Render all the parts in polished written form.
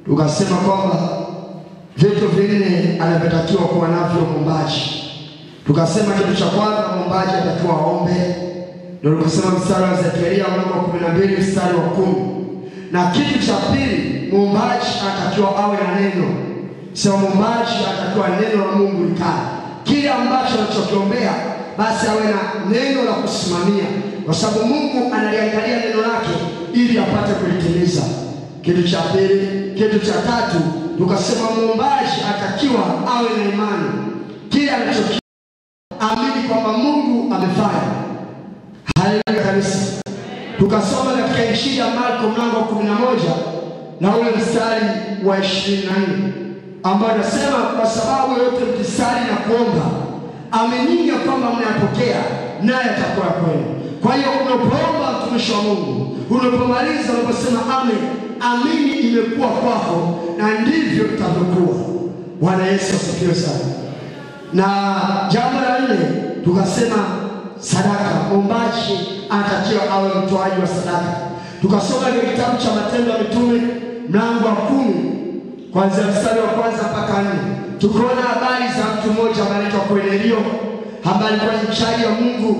Tukasema kwamba vitu vinne anavyotakiwa kuwa navyo mwombaji. Tukasema kitu cha kwanza mwombaji atakiwa aombe. Ndio tukasema mstari wa Zekaria mlango wa 12 mstari wa 10. Na kitu cha pili mwombaji atakiwa awe na neno. Sio mwombaji atakiwa neno la Mungu likae. Kile ambacho anachokiombea basi awe na neno la kusimamia, kwa sababu Mungu analiangalia neno lake ili apate kulitimiza. Kitu cha pili, kitu cha tatu tukasema mwombaji atakiwa awe na imani. Kile anachokiamini kwamba Mungu amefanya. Haleluya kanisa. Tukasoma katika Injili ya Marko mlango wa 11 na ule mstari wa 24 ambao anasema kwa sababu yote mkisali na kuomba, aminini ya kwamba mnayapokea naye atakuwa kwenu. Kwa hiyo unapoomba mtumishi wa Mungu, unapomaliza unaposema amen, amini imekuwa kwako na ndivyo itavyokuwa. Bwana Yesu asifiwe sana. Na jambo la 4 tukasema sadaka. Mwombaji anatakiwa awe mtoaji wa sadaka. Tukasoma ile kitabu cha Matendo ya Mitume mlango wa 10 kuanzia mstari wa 1 mpaka 4. Tukaona habari za mtu mmoja anaitwa Kornelio ambaye alikuwa mchaji wa Mungu.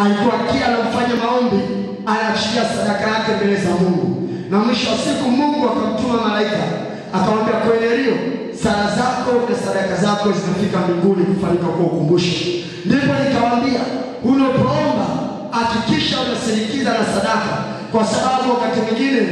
Alikuwa kila anafanya maombi anachia sadaka yake mbele za Mungu. Na mwisho wa siku Mungu akamtuma malaika akamwambia Kornelio, sala zako na sadaka zako zimefika mbinguni kufanyika kwa ukumbusho. Ndipo nikamwambia, unapoomba hakikisha unasindikiza na sadaka, kwa sababu wakati mwingine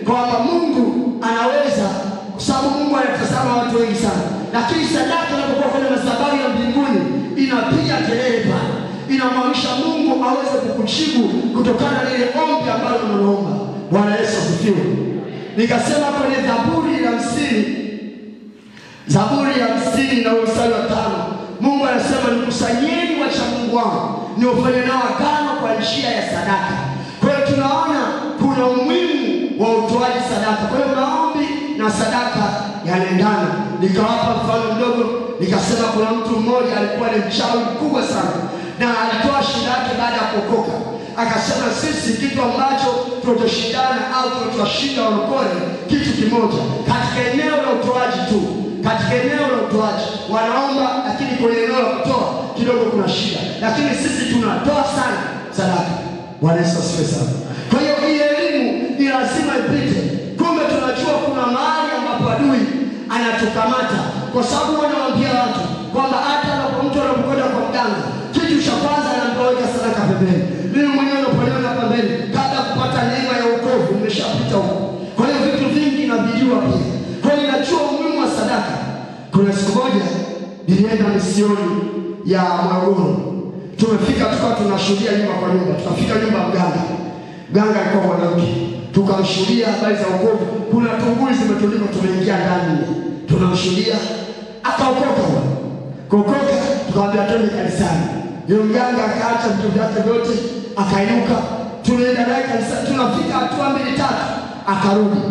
kwamba Mungu anaweza, kwa sababu Mungu anatazama watu wengi sana, lakini sadaka inapokuwa kwenye madhabahu ya mbinguni inapiga kelele pale, inamaanisha Mungu aweze kukujibu kutokana na ile ombi ambalo unaomba. Bwana Yesu asifiwe. Nikasema kwenye Zaburi ya 50 na mstari wa 5, Mungu anasema nikusanyeni wacha Mungu wangu niofanye nao agano kwa njia ya sadaka. Kwa hiyo tunaona kuna umuhimu wa utoaji sadaka. Kwa hiyo maombi na sadaka yanaendana. Nikawapa mfano mdogo, nikasema kuna mtu mmoja alikuwa ni mchawi mkubwa sana, na alitoa shida yake baada ya kuokoka. Akasema sisi kitu ambacho tutoshindana au tutoshinda walokole kitu kimoja, katika eneo la utoaji tu. Katika eneo la utoaji wanaomba, lakini kwenye eneo la kutoa kidogo kuna shida, lakini sisi tunatoa sana sadaka. Bwana Yesu asifiwe sana. Kwa hiyo hii elimu ni lazima ipite. Kumbe tunajua kuna mahali ambapo adui anatukamata, kwa sababu wanawaambia watu kwamba hata mtu anapokwenda kwa mganga, kitu cha kwanza anampeleka sadaka pembeni. Mimi mwenyewe napolewa na pembeni kabla kupata neema ya wokovu nimeshapita huko. Kwa hiyo vitu vingi nabijua pia. Kwa hiyo ninajua umuhimu wa sadaka. Kuna siku moja nilienda misioni ya Morogoro. Tumefika tukawa tunashuhudia nyumba kwa nyumba. Tukafika nyumba mganga. Mganga alikuwa mwanamke. Tukamshuhudia habari za wokovu. Kuna tunguli zimetundikwa, tumeingia ndani. Tunamshuhudia akaokoka. Kuokoka tukamwambia twende kanisani. Yule mganga akaacha vitu vyake vyote, akainuka. Tunaenda naye kanisani, tunafika hatua 2-3 akarudi.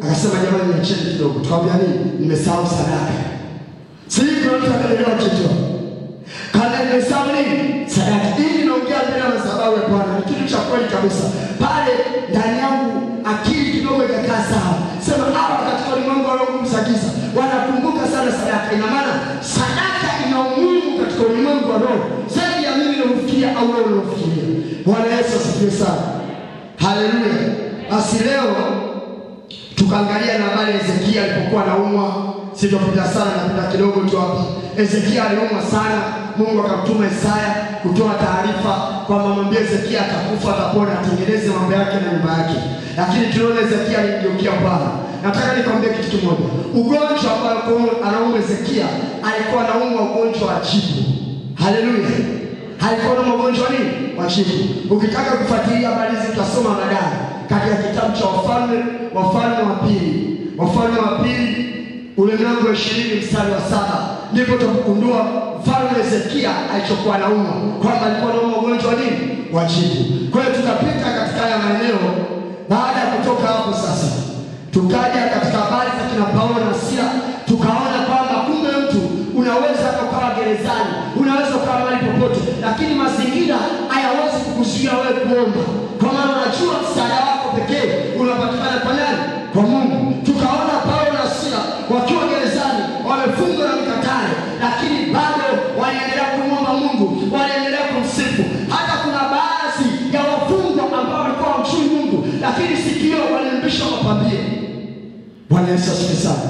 Akasema jamani niacheni kidogo. Tukamwambia nini? Nimesahau sadaka. Sisi tunataka kitu. Kana nimesahau nini? Sadaka. Hii inaongea mbele ya sababu ya Bwana. Ni kitu cha kweli kabisa. Pale ndani yangu akili kidogo ikakaa sawa. Sema hawa katika ulimwengu wa roho msakiza wanakumbuka sana sadaka. Ina maana sadaka ina umuhimu katika ulimwengu wa roho zaidi ya mimi ninafikiria au wewe unafikiria. Bwana Yesu asifiwe sana. Haleluya. Basi leo tukaangalia na habari Ezekia alipokuwa anaumwa. Sitopita sana, napita kidogo tu hapa. Ezekia aliumwa sana. Mungu akamtuma Isaya kutoa taarifa kwamba mwambie Ezekia atakufa, atapona, atengeneze mambo yake na nyumba yake. Lakini tunaona Ezekia aligeukia Bwana. Nataka nikwambie kitu kimoja. Ugonjwa ambao anaumwa Ezekia alikuwa anaumwa ugonjwa wa jipu. Haleluya. Alikuwa na ugonjwa nini? Wa jipu. Ukitaka kufuatilia habari hizi tutasoma baadaye katika kitabu cha Wafalme wa pili ule mlango wa 20 mstari wa 7. Ndipo tutagundua mfalme Ezekia alichokuwa anaumwa, kwamba alikuwa anaumwa ugonjwa wa nini? Wa jipu. Kwa hiyo tukapita katika haya maeneo. Baada ya kutoka hapo sasa tukaja katika habari za kina Paulo na Sila. Tukaona kwamba kumbe mtu unaweza kukaa gerezani, unaweza kukaa mahali popote, lakini mazingira hayawezi kukuzuia wewe kuomba, kwa maana unajua msaada wako pekee unapatikana kwa nani? Kwa Mungu. Tukaona Paulo na Sila wakiwa gerezani wamefungwa na mikatale, lakini bado waliendelea kumwomba Mungu, waliendelea kumsifu. Hata kuna baadhi ya wafungwa ambao walikuwa wamchuni Mungu, lakini sikio walimbisha mapambio. Bwana Yesu asifiwe sana.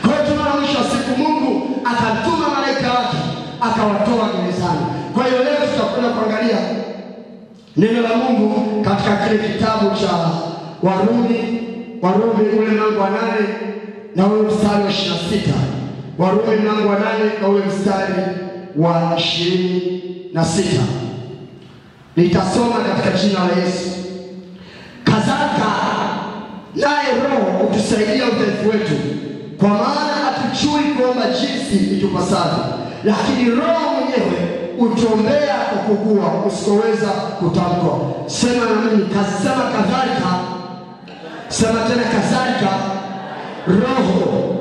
Kwa hiyo tunaona mwisho wa siku Mungu akatuma malaika wake akawatoa gerezani. Kwa hiyo leo tutakwenda kuangalia neno la Mungu katika kile kitabu cha Warumi ule mlango wa 8 na ule mstari wa 26. Warumi mlango wa 8 na ule mstari wa 26. Nitasoma katika jina la Yesu. Kadhalika naye Roho utusaidia udhaifu wetu, kwa maana hatujui kuomba jinsi itupasavyo, lakini Roho utuombea ukugua usikoweza kutamkwa. Sema na mimi, sema kadhalika. Sema tena kadhalika. Roho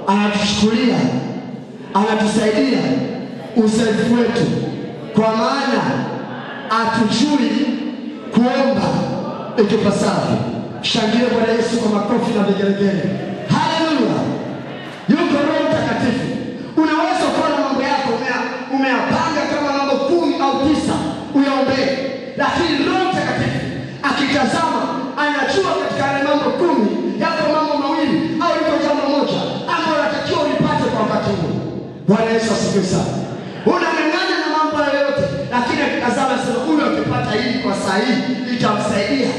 anatushukulia, anatusaidia udhaifu wetu, kwa maana hatujui kuomba ikipasavyo. Shangilia Bwana Yesu kwa makofi na vigelegele. Haleluya. Yuko Roho Mtakatifu. Unaweza kuwa na mambo yako umeyapanga kama mambo 10 au 9 uyaombee, lakini Roho Mtakatifu akitazama anajua katika yale mambo 10 yako mambo mawili au liko jambo moja ambalo unatakiwa ulipate kwa wakati huo. Bwana Yesu asifiwe sana. Unang'ang'ana na mambo yote, lakini akitazama sema huyu akipata hili kwa saa hii itamsaidia.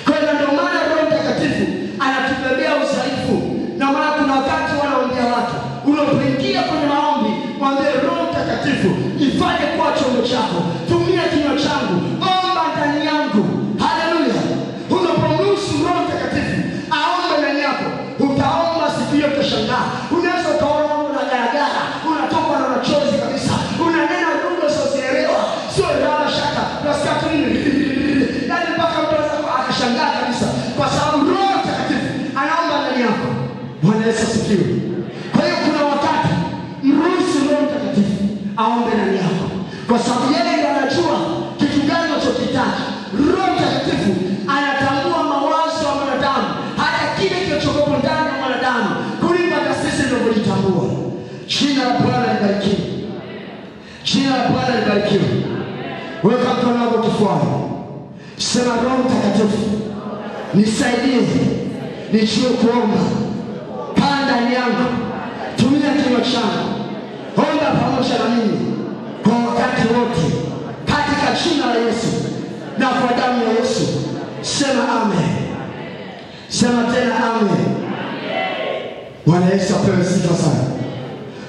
Kwa hiyo ndio maana Roho Mtakatifu anatubebea udhaifu. Na maana kuna wakati wanaombea watu, unapoingia kwenye maombi mwambie Roho Mtakatifu ifanye kuwa chombo chako, tumia kinywa changu, omba ndani yangu. Haleluya. Unapomruhusu Roho Mtakatifu aombe ndani yako, utaomba siku hiyo utashangaa. Unaweza ukaona unagaragara, unatoka na machozi kabisa, unanena lugha usizoelewa, sio raha shaka, unasikia tu nini, yaani mpaka mtu akashangaa kabisa, kwa sababu Roho Mtakatifu anaomba ndani yako. Bwana Yesu asifiwe. Kwa hiyo kuna wakati mruhusu Roho Mtakatifu aombe ndani yako, kwa sababu yeye ndiye anajua kitu gani unachokitaka. Roho Mtakatifu anatambua mawazo ya mwanadamu, hata kile kilichokuwa ndani ya mwanadamu kuliko hata sisi tunavyojitambua. Jina la Bwana libarikiwe. Jina la Bwana libarikiwe. Weka mkono wako kifuani. Sema Roho Mtakatifu nisaidie nijue kuomba. Kaa ndani yangu, tumia kinywa changu, omba pamoja na mimi kwa wakati wote, katika jina la Yesu na kwa damu ya Yesu. Sema amen. Sema tena amen. Bwana Yesu apewe sifa sana.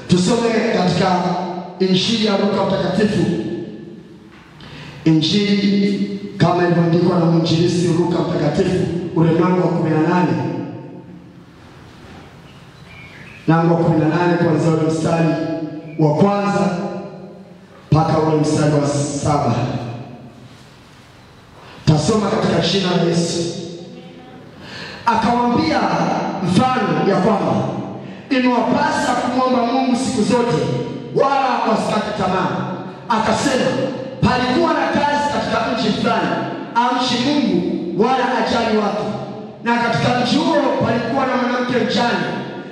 Tusome katika Injili ya Luka Mtakatifu. Injili kama ilivyoandikwa na mwinjilisti Luka Mtakatifu, ule mlango wa 18. Mlango wa 18 kuanzia ule mstari wa kwanza mpaka ule mstari wa 7. Tasoma katika jina la Yesu. Akawaambia mfano ya kwamba imewapasa kumwomba Mungu siku zote, wala wasikate tamaa. Akasema, palikuwa na kazi katika nchi fulani, amchi Mungu wala ajali watu. Na katika mji huo palikuwa na mwanamke mjane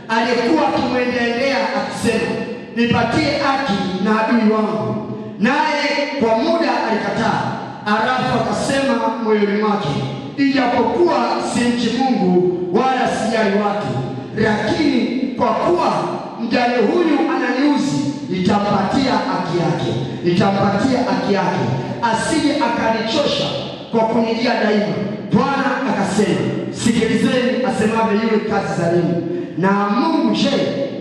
aliyekuwa akimwendelea akisema, nipatie haki na adui wangu. Naye kwa muda alikataa. Alafu akasema moyoni mwake, ijapokuwa simchi Mungu wala sijali watu, lakini kwa kuwa mjane huyu ananiuzi, nitampatia haki yake. Nitampatia haki yake, asije akanichosha kwa kunijia daima. Bwana akasema, sikilizeni asemavyo yule kazi zalimu. Na Mungu je,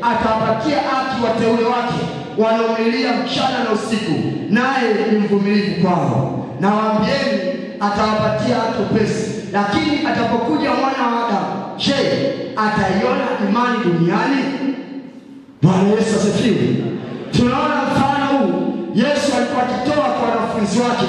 atawapatia haki wateule wake wanaomlilia mchana na usiku, naye ni mvumilivu kwao. Na waambieni atawapatia haki upesi. Lakini atapokuja Mwana wa Adamu, je, ataiona imani duniani? Bwana Yesu asifiwe. Tunaona mfano huu Yesu alikuwa akitoa kwa wanafunzi wake,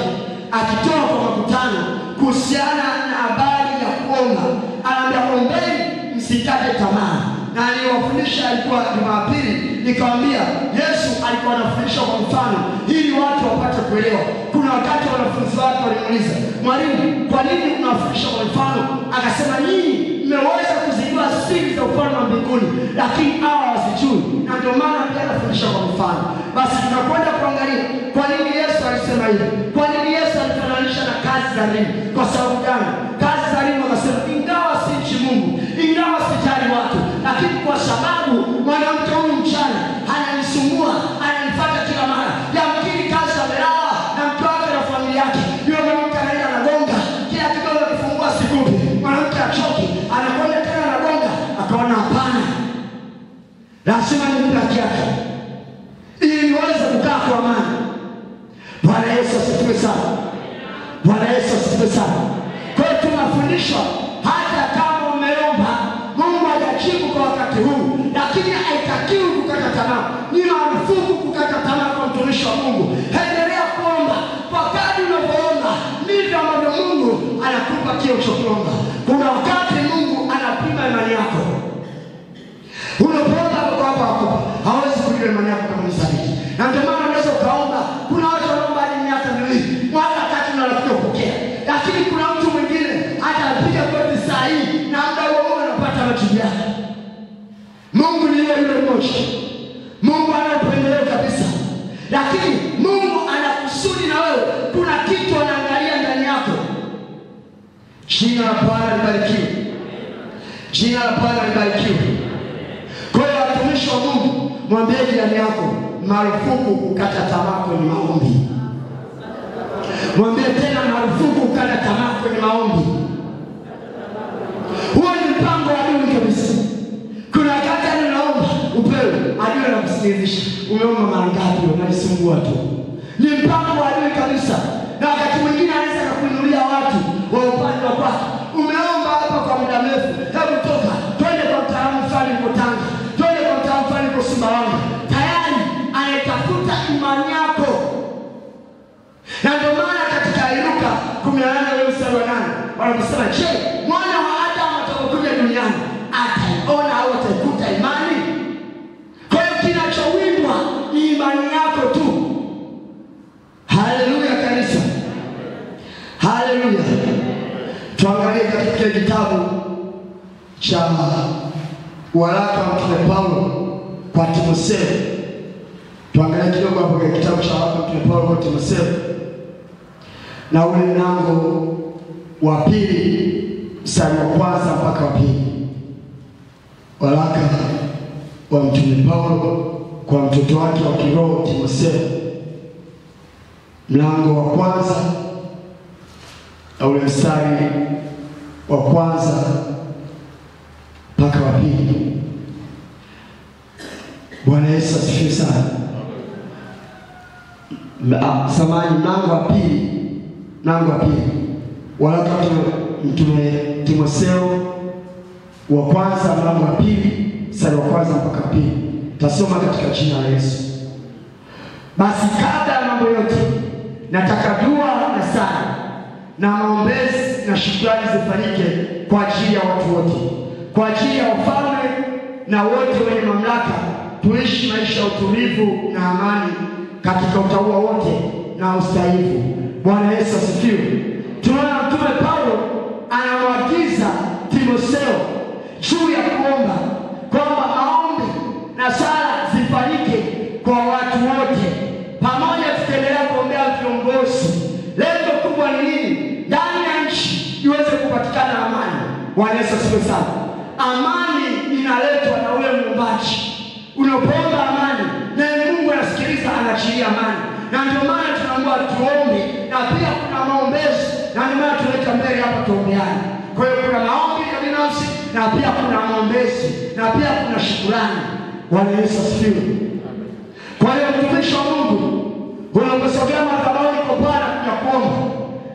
akitoa kwa makutano kuhusiana na habari ya kuomba. Anaambia ombeni msikate tamaa. Na aliwafundisha, alikuwa Jumapili nikamwambia Yesu alikuwa anafundisha kwa mfano ili watu wapate kuelewa. Kuna wakati wanafunzi wake walimuuliza, mwalimu, kwa nini unafundisha kwa mfano? Akasema, nyinyi mmeweza kuzijua siri za ufalme wa mbinguni, lakini hawa hawazijui, na ndio maana pia anafundisha kwa mfano. Basi tunakwenda kuangalia kwa nini Yesu alisema hivi. Kwa nini Yesu alifananisha na kazi za elimu? Kwa sababu gani? Kazi za elimu akasema, ingawa simchi Mungu, ingawa sijali watu, lakini kwa sababu mwanamke huyu mchana ananisumbua, ananifuata kila mara, yamkini kazi amelala na mke wake na familia yake, yule mwanamke anaenda anagonga, kila kidogo akifungua sikupi, mwanamke achoki, anakwenda tena anagonga. Akaona hapana, lazima nimpe haki yake ili niweze kukaa kwa amani. Bwana Yesu asifiwe sana. Bwana Yesu asifiwe sana. Kwa hiyo tunafundishwa hata kama umeomba Mungu hajajibu kwa wakati huu, lakini haitakiwi kukata tamaa. Ni marufuku kukata tamaa kwa mtumishi mtumishi wa Mungu, endelea kuomba. Kwa kadri unavyoomba ndivyo ambavyo Mungu anakupa kile unachokiomba. Kuna wakati Mungu anapima imani yako. Unapoomba kwa hapo hawezi kujua imani yako kama ni sahihi. Na ndio maana unaweza ukaomba. Kuna watu wanaomba hadi miaka miwili, mwaka tatu na rafiki kupokea. Lakini kuna mtu mwingine atapiga goti sahihi na muda huo anapata majibu yake. Mungu ni yule mmoja. Mungu ana upendeleo kabisa. Lakini Mungu anakusudi na wewe. Kuna kitu anaangalia ndani yako. Jina la Bwana libarikiwe. Jina la Bwana libarikiwe. Kwa hiyo watumishi wa Mungu, mwambie jirani yako, marufuku kukata tamaa kwenye maombi. Mwambie tena, marufuku kukata tamaa kwenye maombi. Huo ni mpango wa adui kabisa. Kuna wakati anaomba upewe, adui anakusikilizisha. Umeomba mara ngapi unanisumbua tu. Ni mpango wa adui kabisa. Na wakati mwingine anaweza kukuinulia watu wa upande wa kwako. Umeomba hapa kwa muda mrefu, hebu toka, twende kwa mtaalamu fulani kwa Tanga, twende kwa mtaalamu fulani kwa Sumbawanga. Tayari anatafuta imani yako. Na ndio maana katika Luka 18:8 wanasema, je, mwana wa Adamu atakapokuja duniani ataiona au ataikuta imani? Kwa hiyo kinachowindwa ni imani yako tu. Haleluya kanisa. Haleluya. Tuangalie katika kitabu cha waraka wa Mtume Paulo kwa Timotheo. Tuangalie kidogo hapo katika kitabu cha waraka wa Mtume Paulo kwa Timotheo. Na ule mlango wa 2 mstari wa 1 mpaka wa 2. Waraka wa Mtume Paulo kwa mtoto wake wa kiroho Timotheo. Mlango wa 1 na ule mstari wa 1 mpaka wa 2. Bwana Yesu asifiwe sana. Samahani, mlango wa 2. Mlango wa 2. Waraka wa Mtume Timotheo wa 1 mlango wa 2 mstari wa 1 mpaka 2. Tasoma katika jina la Yesu. Basi kabla ya mambo yote, nataka dua na sala na maombezi na shukrani zifanyike kwa ajili ya watu wote, kwa ajili ya wafalme na wote wenye mamlaka, tuishi maisha ya utulivu na amani katika utauwa wote na ustahivu. Bwana Yesu asifiwe. Tunaona Mtume Paulo anamwagiza Timotheo juu ya kuomba, kwamba maombi na sala zifanyike kwa watu wote. Pamoja tutaendelea kuombea viongozi. Lengo kubwa ni nini? Ndani ya nchi iweze kupatikana amani. Bwana Yesu asifiwe sana. Amani inaletwa na ule muumbaji. Unapoomba amani, na Mungu anasikiliza, anaachilia amani. Na ndio maana tunaomba tuombe, na pia kuna maombezi, na ndio maana tuleta mbele hapa tuombeane. Kwa hiyo kuna maombi ya binafsi, na pia kuna maombezi, na pia kuna shukrani. Bwana Yesu asifiwe. Kwa hiyo mtumishi wa Mungu, unaposogea madhabahuni kwa Bwana na kuomba,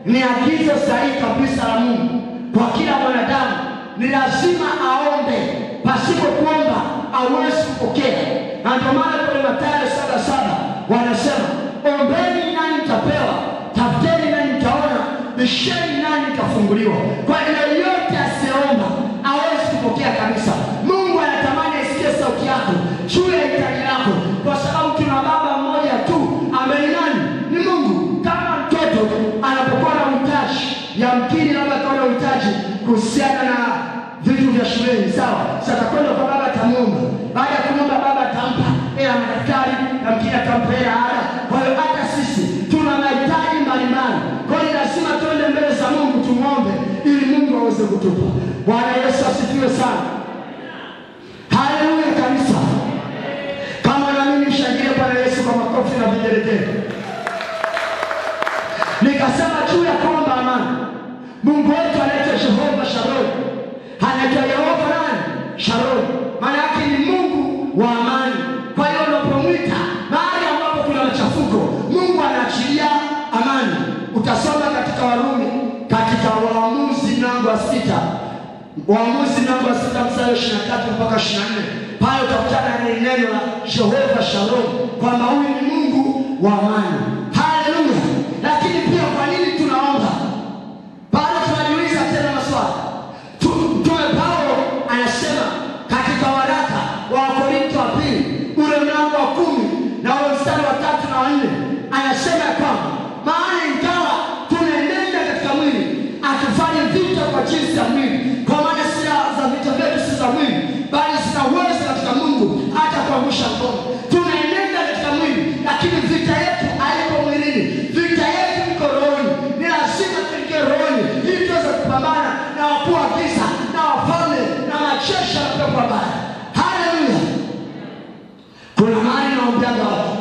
ni agizo sahihi kabisa la Mungu kwa kila mwanadamu. Ni lazima aombe. Pasipo kuomba hawezi kupokea. Na ndio maana kwenye Mathayo 7:7 wanasema, ombeni nanyi mtapewa, tafuteni nanyi mtaona, bisheni nanyi mtafunguliwa. Kwa hiyo yote asiyeomba hawezi kupokea kabisa. Mungu anatamani asikie sauti yako juu ya hitaji lako, kwa sababu tuna baba mmoja tu ambaye ni Mungu. Kama mtoto anapokuwa na uhitaji, yamkini labda kwa uhitaji kuhusiana na vitu vya shuleni, sawa, sasa kwenda kwa baba atamuomba. Baada ya kumwomba baba atampa hela ya madaktari, na mkini atampa hela ada. Kwa hiyo hata sisi tuna mahitaji mbalimbali. Kwa hiyo lazima tuende mbele za Mungu tumuombe ili Mungu aweze kutupa. Bwana Yesu asifiwe sana. Haleluya kanisa. Kama na mimi nishangilie Bwana Yesu kwa makofi na vigelegele. Nikasema juu ya kuomba amani. Mungu wetu anaitwa Jehova Shalom. Anaitwa Yehova nani? Shalom. Maana yake ni Mungu wa amani. Kwa hiyo unapomwita mahali ambapo kuna machafuko, Mungu anaachilia amani. Utasoma katika Warumi, katika Waamuzi mlango wa 6. Waamuzi mlango wa 6 mstari 23 mpaka 24. Pale utakutana na neno la Jehova Shalom, kwamba huyu ni Mungu wa amani. Haleluya. Lakini pia kwa nini tunaomba? Bado tunajiuliza tena maswali. Mtume Paulo anasema katika waraka wa Korinto wa pili ule mlango wa 10 na ule mstari wa 3 na 4 anasema kwamba maana ingawa tunaenenda katika mwili atufanye vita kwa jinsi ya mwili, kwa maana silaha za vita vyetu si za mwili bali zina uwezo katika Mungu hata kuangusha ngome. Tunaenenda katika mwili lakini vita yetu haiko mwilini, vita yetu iko rohoni. Ni lazima tuingie rohoni ili tuweze kupambana na wakuu wa giza na wafalme na majeshi ya pepo wabaya. Haleluya. Kuna mahali naombeaga watu,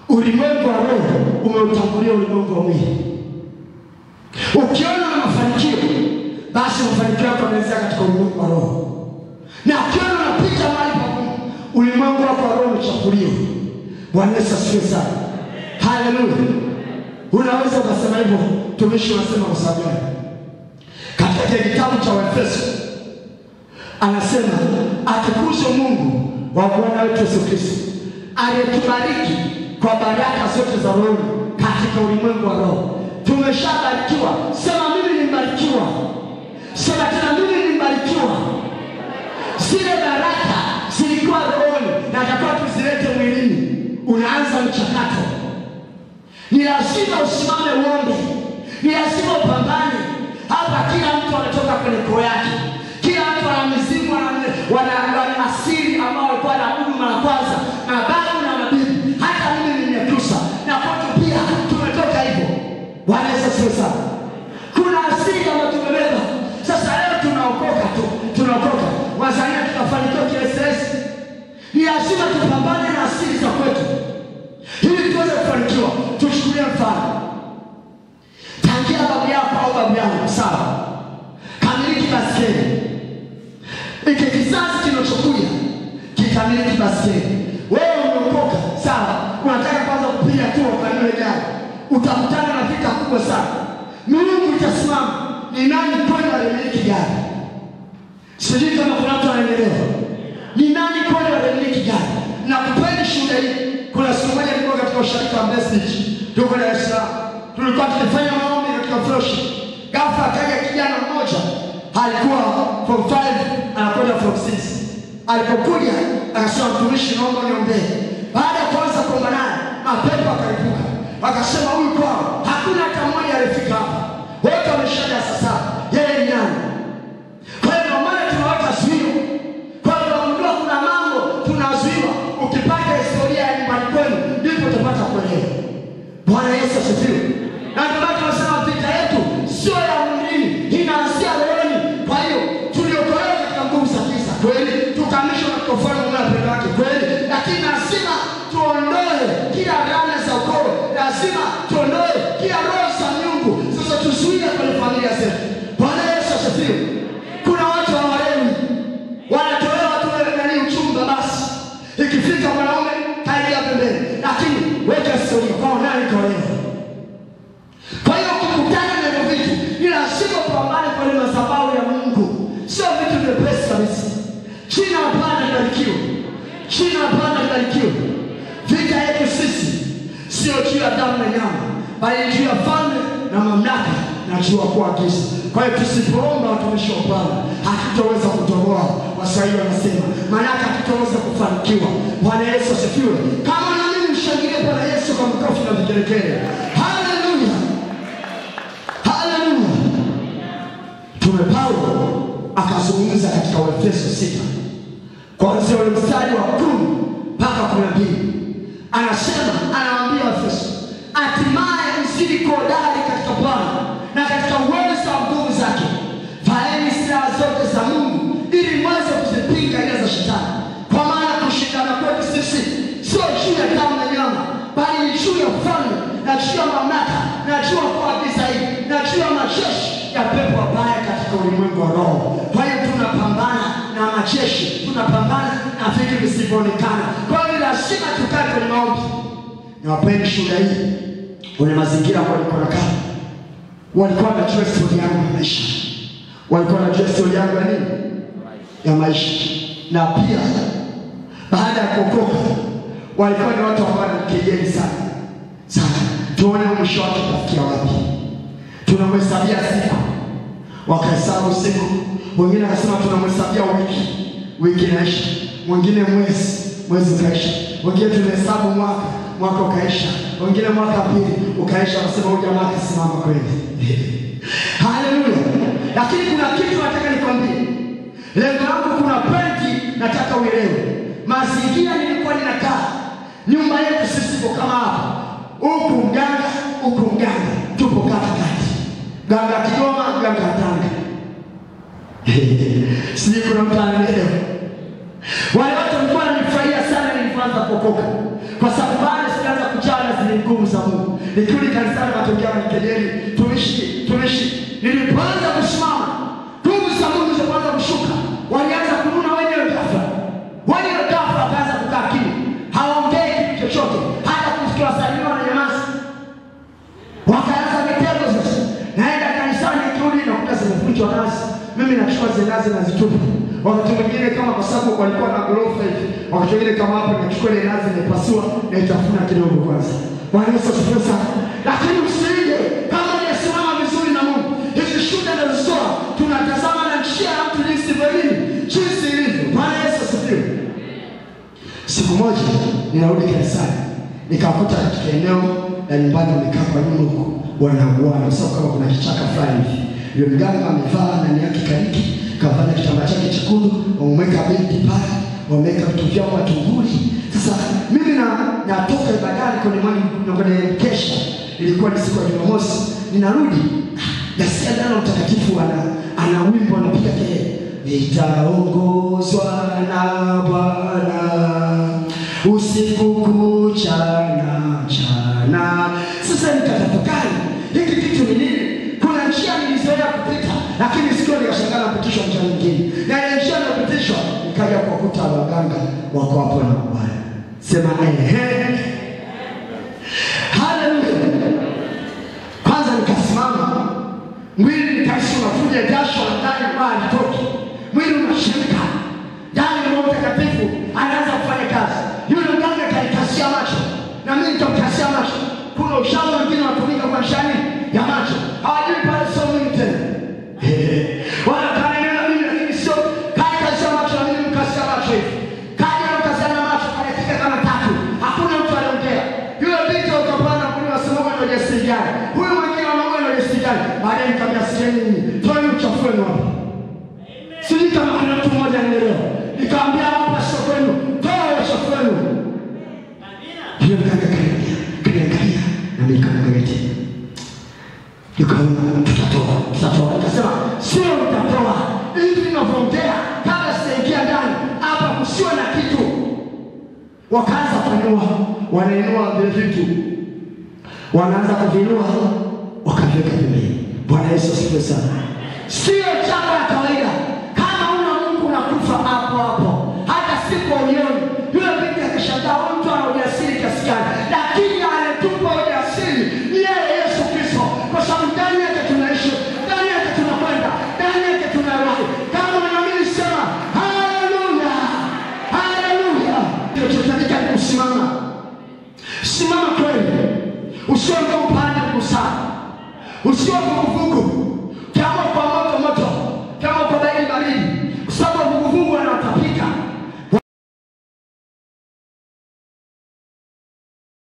ulimwengu wa roho umeutangulia ulimwengu wa mwili. Ukiona mafanikio, basi mafanikio yako yanaanzia katika ulimwengu wa roho. Na ukiona unapita mahali pagumu, ulimwengu wako wa roho umechafuliwa. Bwana Yesu asifiwe sana. Haleluya. Unaweza kusema hivyo, tumishi unasema kwa sababu gani? Katika kitabu cha Efeso anasema atukuzwe Mungu wa Bwana wetu Yesu Kristo aliyetubariki kwa baraka zote za roho katika ulimwengu wa roho. Tumeshabarikiwa. Sema mimi nimebarikiwa. Sema tena mimi nimebarikiwa. Zile baraka zilikuwa rohoni na atakuwa tuzilete mwilini. Unaanza mchakato. Ni lazima usimame uombe. Ni lazima upambane. Hapa kila mtu anatoka kwenye koo yake. Kila mtu ana mizimu, wana asili ambao walikuwa na huduma la kwanza, mababu na mabibi. Hata mimi nimekusa na kwetu pia tumetoka hivyo. Bwana Yesu asifiwe sana. Kuna asili kama tumebeba. Sasa leo tunaokoka tu. Tunaokoka. Wazania tutafanikiwa kiasi. Ni lazima tupambane na asili za kwetu ili tuweze kufanikiwa. Tuchukulie mfano. Tangia babu yako au babu yangu, sawa? Kamiliki baskeli. Iki kizazi kinachokuja kikamiliki baskeli. Wewe umeokoka, sawa? Unataka kwanza kupiga tu ukanue gari. Utakutana na vita kubwa sana. Mungu itasimama. Ni nani kweli alimiliki gari? Sijui kama kuna mtu anaelewa. Ni nani kweli alimiliki gari? Na kupeni shuhuda hii. Kuna siku moja nilikuwa katika usharika wa Message. Tuko Dar es Salaam. Tulikuwa tukifanya maombi katika fellowship. Ghafla akaja kijana mmoja. Alikuwa from 5 anakwenda from 6. Alipokuja akasema mtumishi naomba niombee. Baada ya kuanza kuomba naye, mapepo akalipuka. Akasema huyu kwao hakuna hata mmoja alifika hapa. Wote wameshaja sasa. Yeye ni nani? Kwa hiyo maana tunaweka zuio. Kwa hiyo unajua kuna mambo tunazuiwa. Ukipata historia ya nyumbani kwenu ndipo utapata kuelewa. Bwana Yesu asifiwe. Na ndio tunasema vita yetu sio ya mwilini, inaanzia rohoni. Kwa hiyo tuliokolewa katika nguvu za giza kweli, tukamishwa na kufanya mwana peke yake kweli, lakini lazima tuondoe kila laana za ukoo. Lazima tuondoe kila roho za Mungu. Sasa tuzuie kwenye familia zetu. Bwana Yesu asifiwe. Kuna watu hawaelewi. Wanatolewa tu ndani uchumba basi. Ikifika mwanaume kaingia pembeni. Lakini weka historia kwa nani kaolewa. Kwa hiyo ukikutana na hivyo vitu, ni lazima upambane kwenye madhabahu ya Mungu. Sio vitu vyepesi kabisa. China hapana ibarikiwe. China hapana ibarikiwe. Vita yetu sisi sio juu ya damu na nyama, bali juu ya falme na mamlaka na juu ya kuagiza. Kwa hiyo tusipoomba watumishi wa Bwana, hatutaweza kutoboa. Waswahili wanasema, maana hatutaweza kufanikiwa. Bwana Yesu asifiwe. Kama na mimi mshangilie Bwana Yesu kwa makofi na vigelegele. Haleluya. Haleluya. Mtume Paulo akazungumza katika Efeso 6. Kuanzia mstari wa 10 mpaka 12. Anasema, anawaambia Efeso, hatimaye mzidi kuhodari katika Bwana na katika uwezo wa nguvu zake. Vaeni silaha zote za Mungu ili mweze kuzipinga ile za shetani. Kwa maana kushindana kwetu sisi sio juu ya damu na nyama, bali ni juu ya ufalme na juu ya mamlaka na juu ya kuagiza hii na juu ya majeshi ya pepo wabaya katika ulimwengu wa roho. Kwa hiyo tunapambana na majeshi, tunapambana na vitu visivyoonekana. Kwa hiyo lazima tukae kwenye maombi. Niwapeni shuhuda hii. Kwenye mazingira walikuwa nakaa, walikuwa wanajua historia yangu ya maisha. Walikuwa wanajua historia yangu ya nini? Ya maisha. Na pia baada ya kuokoka walikuwa ni watu ambao wanakejeli sana. Sasa tuone mwisho wake utafikia wapi. Tunamhesabia siku, wakahesabu siku. Wengine wanasema tunamhesabia wiki inaisha. Mwingine mwezi ukaisha. Wengine tunahesabu mwaka ukaisha. Wengine mwaka pili ukaisha, wanasema huyu jamaa akasimama kweli. Haleluya. Lakini kuna kitu nataka nikwambie. Lengo langu, kuna pointi nataka uelewe. Mazingira nilikuwa ninakaa, nyumba yetu sisi kwa kama hapa. Huku mganga, tupo katikati. Ganga Kigoma, ganga Tanga. Sisi kuna mtu anaelewa. Wale watu walikuwa wananifurahia sana nilipoanza kuokoka. Kwa sababu baada sianza kuchana zile nguvu za Mungu. Nikirudi kanisani matokeo ni kelele, tumishi. Nilipoanza kusimama, nguvu za Mungu zilianza kushuka. Walianza kununa wenyewe ghafla. Wenyewe ghafla wakaanza kukaa kimya. Hawaongei kitu chochote. Hata kusikia salio na nyamaza. Wakaanza vitendo sasa. Naenda kanisani nikirudi na kuta zimevunjwa nazi. Mimi nachukua zile nazi na zitupa. Wakati mwingine kama kwa sababu walikuwa na gorofa hivi, wakati mwingine kama hapo nachukua ile nazi naipasua na itafuna kidogo kwanza. Bwana Yesu asifiwe sana. Lakini usije kama unasimama vizuri na Mungu. Hizi shuhuda nazitoa, tunatazama na njia ya mtu jinsi ilivyo. Bwana Yesu asifiwe. Siku moja ninarudi kanisani, nikakuta katika eneo la nyumbani wamekaa kwa nyuma huko wanaguana, sababu kama kuna kichaka fulani hivi. Yule mganga amevaa ndani yake kariki, kavaa kitambaa chake chekundu, wameweka binti pale, wameweka vitu vyao matunguli. Sasa mimi natoka ibadani kwenye kesha, ilikuwa ni siku ya Jumamosi, ninarudi nasikia Dana Mtakatifu ana wimbo anapiga kelele, nitaongozwa na Bwana usiku kucha na mchana. Sasa nikatafakari hiki kitu ni nini? Kuna njia nilizoea kupita, lakini sikio nikashangaa napitishwa njia nyingine. Na ile njia napitishwa nikaja kukuta waganga wako hapo na Bwana. Sema haleluya. Kwanza nikasimama, mwili nikahisi unafuja jasho ndani mbali toki. Mwili unashirika. Ndani Roho Mtakatifu anaanza kufanya kazi. Yule mganga kanikasia macho na mimi nikamkasia macho. Kuna ushauri wengine watumika kwa shani ya macho. Hawajui pale sio mimi tena. Wala kanena mimi lakini sio kanikasia macho na mimi mkasia macho hivi. Kaja mkasia macho kanifika kama tatu. Hakuna mtu anaongea. Yule binti utapanda kuni wasema ndio jasiri gani. Huyu mwingine anaona ndio jasiri gani. Baadaye nikamwambia sieni nini. Toa uchafu wenu hapa. Sisi kama kuna mtu mmoja anaelewa. Nikamwambia hapa sio kwenu. Toa uchafu wenu. Hiyo mganga kaniangalia na mimi nikamwangalia. Nikaona tutatoa. Nikasema sio utatoa. Hivi ninavyoongea kabla sijaingia ndani hapa kusiwa na kitu. Wakaanza kuinua, wanainua vile vitu. Wanaanza kuvinua, wakaviweka pembeni. Bwana Yesu asifiwe sana. Sio jambo la kawaida. Kama una Mungu unakufa hapo hapo. Hata siku ulioni. Yule binti akashangaa mtu ana ujasiri kiasi gani. Lakini anatupa ujasiri ni yeye Yesu Kristo. Kwa sababu ndani yake tunaishi, ndani yake tunakwenda, ndani yake tunarudi. Kama unaamini sema haleluya. Haleluya. Ndio tunataka kusimama. Simama kweli. Usiwe upande kusana. Usiwe vuguvugu. Kama kwa